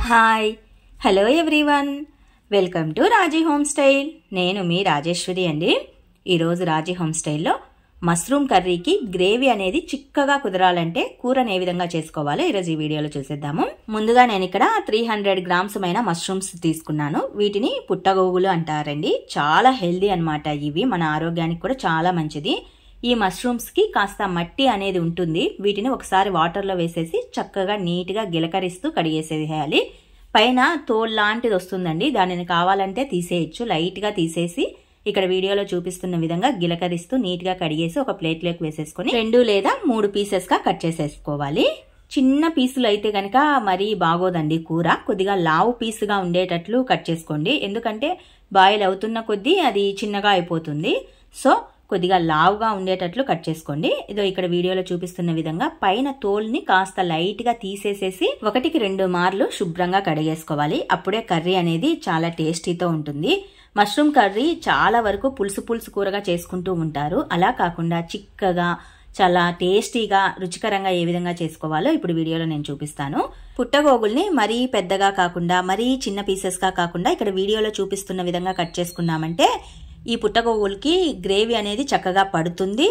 Hi hello everyone, welcome to Raji home style. నేను మీ రాజేశ్వరి అండి. ఈరోజు రాజీ హోమ్ స్టైల్లో మష్రూమ్ కర్రీకి గ్రేవీ అనేది చిక్కగా కుదరాలంటే కూరని ఏ విధంగా చేసుకోవాలో ఈరోజు ఈ వీడియోలో చూసేద్దాము. ముందుగా నేను ఇక్కడ 300 గ్రామ్స్ మైన మష్రూమ్స్ తీసుకున్నాను. వీటిని పుట్టగోగులు అంటారండి. చాలా హెల్దీ అన్నమాట. ఇవి మన ఆరోగ్యానికి కూడా చాలా మంచిది. ఈ మష్రూమ్స్ కి కాస్త మట్టి అనేది ఉంటుంది. వీటిని ఒకసారి వాటర్ లో వేసేసి చక్కగా నీట్ గా గిలకరిస్తూ కడిగేసేయాలి. పైన తోల్ లాంటిది వస్తుందండి, దానిని కావాలంటే తీసేయచ్చు. లైట్ గా తీసేసి ఇక్కడ వీడియోలో చూపిస్తున్న విధంగా గిలకరిస్తూ నీట్ గా కడిగేసి ఒక ప్లేట్ లోకి వేసేసుకుని 2 లేదా 3 పీసెస్ గా కట్ చేసేసుకోవాలి. చిన్న పీసులు అయితే గనక మరీ బాగోదండి కూర. కొద్దిగా లావు పీసుగా ఉండేటట్లు కట్ చేసుకోండి, ఎందుకంటే బాయిల్ అవుతున్న కొద్దీ అది చిన్నగా అయిపోతుంది. సో కొద్దిగా లావుగా ఉండేటట్లు కట్ చేసుకోండి. ఇదో ఇక్కడ వీడియోలో చూపిస్తున్న విధంగా పైన తోల్ని కాస్త లైట్ గా తీసేసేసి 1-2 మార్లు శుభ్రంగా కడిగేసుకోవాలి. అప్పుడే కర్రీ అనేది చాలా టేస్టీతో ఉంటుంది. మష్రూమ్ కర్రీ చాలా వరకు పులుసు కూరగా చేసుకుంటూ ఉంటారు. అలా కాకుండా చిక్కగా చాలా టేస్టీగా రుచికరంగా ఏ విధంగా చేసుకోవాలో ఇప్పుడు వీడియోలో నేను చూపిస్తాను. పుట్టగోగుల్ని మరీ పెద్దగా కాకుండా మరీ చిన్న పీసెస్ గా కాకుండా ఇక్కడ వీడియోలో చూపిస్తున్న విధంగా కట్ చేసుకున్నామంటే ఈ పుట్టగోగులకి గ్రేవీ అనేది చక్కగా పడుతుంది.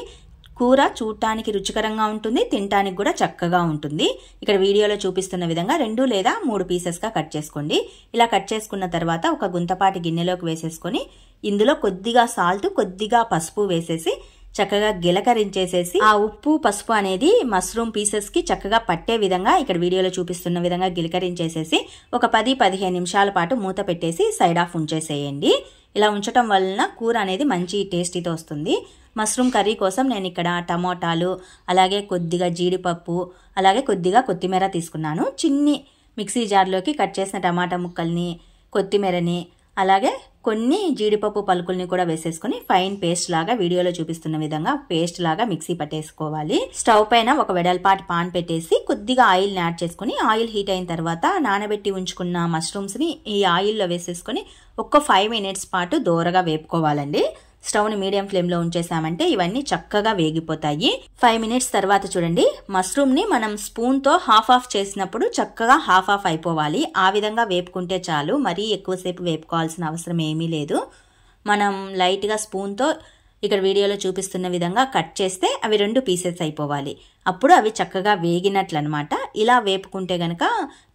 కూర చూడటానికి రుచికరంగా ఉంటుంది, తినటానికి కూడా చక్కగా ఉంటుంది. ఇక్కడ వీడియోలో చూపిస్తున్న విధంగా 2 లేదా 3 పీసెస్ గా కట్ చేసుకోండి. ఇలా కట్ చేసుకున్న తర్వాత ఒక గుంతపాటి గిన్నెలోకి వేసేసుకొని ఇందులో కొద్దిగా సాల్ట్, కొద్దిగా పసుపు వేసేసి చక్కగా గిలకరించేసేసి ఆ ఉప్పు పసుపు అనేది మష్రూమ్ పీసెస్ కి చక్కగా పట్టే విధంగా ఇక్కడ వీడియోలో చూపిస్తున్న విధంగా గిలకరించేసేసి ఒక 10-15 నిమిషాల పాటు మూత పెట్టేసి సైడ్ ఆఫ్ ఉంచేసేయండి. ఇలా ఉంచటం వలన కూర అనేది మంచి టేస్టీతో వస్తుంది. మష్రూమ్ కర్రీ కోసం నేను ఇక్కడ టమోటాలు, అలాగే కొద్దిగా జీడిపప్పు, అలాగే కొద్దిగా కొత్తిమీర తీసుకున్నాను. చిన్ని మిక్సీ జార్లోకి కట్ చేసిన టమాటా ముక్కల్ని, కొత్తిమీరని, అలాగే కొన్ని జీడిపప్పు పలుకుల్ని కూడా వేసేసుకుని ఫైన్ పేస్ట్ లాగా వీడియోలో చూపిస్తున్న విధంగా పేస్ట్ లాగా మిక్సీ పట్టేసుకోవాలి. స్టవ్ పైన ఒక వెడల్పాటి పాన్ పెట్టేసి కొద్దిగా ఆయిల్ యాడ్ చేసుకుని ఆయిల్ హీట్ అయిన తర్వాత నానబెట్టి ఉంచుకున్న మష్రూమ్స్ ని ఈ ఆయిల్లో వేసేసుకుని ఒక్క 5 మినిట్స్ పాటు దోరగా వేపుకోవాలండి. స్టవ్ ని మీడియం ఫ్లేమ్ లో ఉంచేసామంటే ఇవన్నీ చక్కగా వేగిపోతాయి. 5 మినిట్స్ తర్వాత చూడండి, మష్రూమ్ ని మనం స్పూన్ తో హాఫ్ చేసినప్పుడు చక్కగా హాఫ్ అయిపోవాలి. ఆ విధంగా వేపుకుంటే చాలు. మరీ ఎక్కువసేపు వేపుకోవాల్సిన అవసరం ఏమీ లేదు. మనం లైట్ గా స్పూన్ తో ఇక్కడ వీడియోలో చూపిస్తున్న విధంగా కట్ చేస్తే అవి 2 పీసెస్ అయిపోవాలి. అప్పుడు అవి చక్కగా వేగినట్లు అనమాట. ఇలా వేపుకుంటే గనక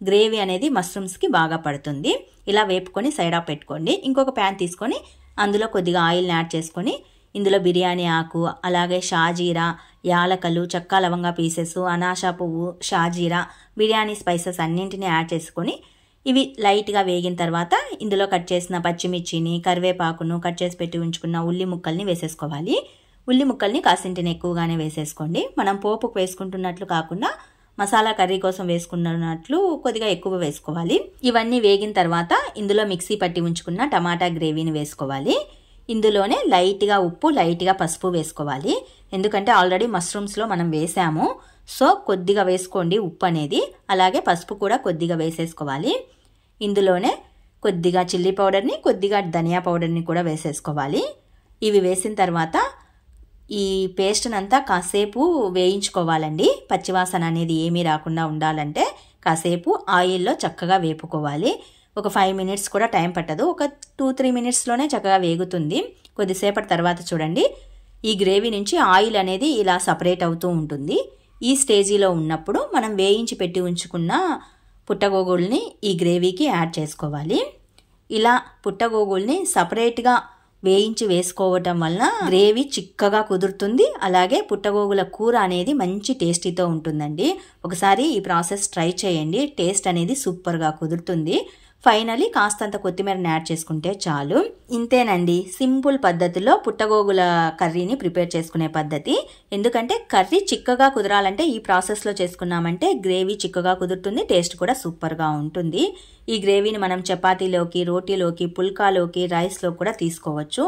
గ్రేవీ అనేది మష్రూమ్స్ కి బాగా పడుతుంది. ఇలా వేపుకొని సైడ్ ఆఫ్ పెట్టుకోండి. ఇంకొక ప్యాన్ తీసుకొని అందులో కొద్దిగా ఆయిల్ యాడ్ చేసుకొని ఇందులో బిర్యానీ ఆకు, అలాగే షాజీరా, యాలకలు, చెక్క లవంగా పీసెస్, అనాషా పువ్వు, షాజీరా, బిర్యానీ స్పైసెస్ అన్నింటినీ యాడ్ చేసుకొని ఇవి లైట్గా వేగిన తర్వాత ఇందులో కట్ చేసిన పచ్చిమిర్చిని, కరివేపాకును, కట్ చేసి పెట్టి ఉంచుకున్న ఉల్లి ముక్కల్ని వేసేసుకోవాలి. ఉల్లి ముక్కల్ని కాసింటిని ఎక్కువగానే వేసేసుకోండి. మనం పోపుకు వేసుకుంటున్నట్లు కాకుండా మసాలా కర్రీ కోసం వేసుకున్నట్లు కొద్దిగా ఎక్కువ వేసుకోవాలి. ఇవన్నీ వేగిన తర్వాత ఇందులో మిక్సీ పట్టి ఉంచుకున్న టమాటా గ్రేవీని వేసుకోవాలి. ఇందులోనే లైట్గా ఉప్పు, లైట్గా పసుపు వేసుకోవాలి. ఎందుకంటే ఆల్రెడీ మష్రూమ్స్లో మనం వేసాము. సో కొద్దిగా వేసుకోండి ఉప్పు అనేది. అలాగే పసుపు కూడా కొద్దిగా వేసేసుకోవాలి. ఇందులోనే కొద్దిగా చిల్లీ పౌడర్ని, కొద్దిగా ధనియా పౌడర్ని కూడా వేసేసుకోవాలి. ఇవి వేసిన తర్వాత ఈ పేస్ట్ని అంతా కాసేపు వేయించుకోవాలండి. పచ్చివాసన అనేది ఏమీ రాకుండా ఉండాలంటే కాసేపు ఆయిల్లో చక్కగా వేపుకోవాలి. ఒక 5 మినిట్స్ కూడా టైం పట్టదు. ఒక 2-3 మినిట్స్లోనే చక్కగా వేగుతుంది. కొద్దిసేపటి తర్వాత చూడండి, ఈ గ్రేవీ నుంచి ఆయిల్ అనేది ఇలా సపరేట్ అవుతూ ఉంటుంది. ఈ స్టేజీలో ఉన్నప్పుడు మనం వేయించి పెట్టి ఉంచుకున్న పుట్టగోగుల్ని ఈ గ్రేవీకి యాడ్ చేసుకోవాలి. ఇలా పుట్టగోగుల్ని సపరేట్గా వేయించి వేసుకోవటం వలన గ్రేవీ చిక్కగా కుదురుతుంది. అలాగే పుట్టగోగుల కూర అనేది మంచి టేస్టీతో ఉంటుందండి. ఒకసారి ఈ ప్రాసెస్ ట్రై చేయండి. టేస్ట్ అనేది సూపర్గా కుదురుతుంది. ఫైనలీ కాస్తంత కొత్తిమీరని యాడ్ చేసుకుంటే చాలు. ఇంతేనండి, సింపుల్ పద్ధతిలో పుట్టగోగుల కర్రీని ప్రిపేర్ చేసుకునే పద్ధతి. ఎందుకంటే కర్రీ చిక్కగా కుదరాలంటే ఈ ప్రాసెస్లో చేసుకున్నామంటే గ్రేవీ చిక్కగా కుదురుతుంది, టేస్ట్ కూడా సూపర్గా ఉంటుంది. ఈ గ్రేవీని మనం చపాతీలోకి, రోటీలోకి, పుల్కాలోకి, రైస్లో కూడా తీసుకోవచ్చు.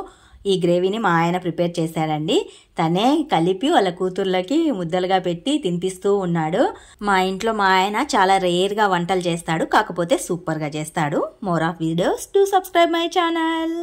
ఈ గ్రేవీని మా ఆయన ప్రిపేర్ చేశారండి. తనే కలిపి వాళ్ళ కూతుర్లకి ముద్దలుగా పెట్టి తినిపిస్తూ ఉన్నాడు. మా ఇంట్లో మా ఆయన చాలా రేర్గా వంటలు చేస్తాడు, కాకపోతే సూపర్గా చేస్తాడు. More of videos to subscribe my channel.